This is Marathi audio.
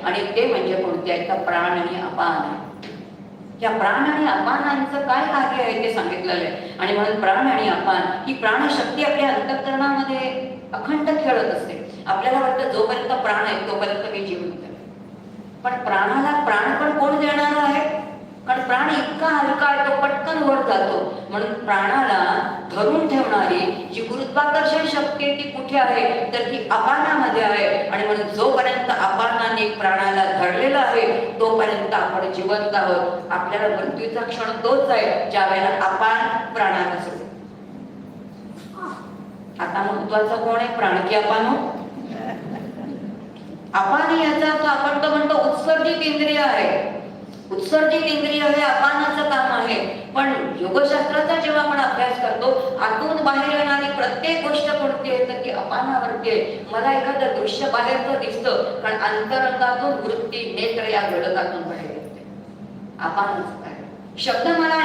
आणि ते म्हणजे कोणते आहेत तर प्राण आणि अपान. या प्राण आणि अपानांचं काय कार्य आहे ते सांगितलेलं आहे. आणि म्हणून प्राण आणि अपान ही प्राणशक्ती आपल्या अंतःकरणामध्ये अखंड खेळत असते. आपल्याला वाटतं जोपर्यंत प्राण आहे तोपर्यंत मी जिवंत आहे, पण प्राणाला प्राणपण कोण देणार आहे? कारण प्राण इतका हलका आहे, तो पटकन वर जातो. म्हणून प्राणाला धरून ठेवणारी जी गुरुत्वाकर्षण शक्ती आहे ती कुठे आहे तर ती अपानामध्ये आहे. आणि म्हणून जोपर्यंत अपानाने प्राणाला धरलेला आहे तोपर्यंत आपण जिवंत आहोत. आपल्याला मृत्यूचा क्षण तोच आहे ज्या वेळेला अपान प्राणाला सोडतो. आता महत्वाचं कोण आहे, प्राण की अपान? अपान याचा अर्थ आपण तर म्हणतो उत्सर्जित इंद्रिय आहे. उत्सर्जित इंद्रिय हे अपानाचं काम आहे. पण योगशास्त्राचा जेव्हा आपण अभ्यास करतो आतून बाहेर येणारी प्रत्येक गोष्ट कोणती आहे तर ती अपानावरती आहे. मला एखादं दृश्य बाहेरचं दिसतं कारण अंतरंगातून वृत्ती नेत्र या घटकातून बाहेर येते. अपानाचं काय शब्द मला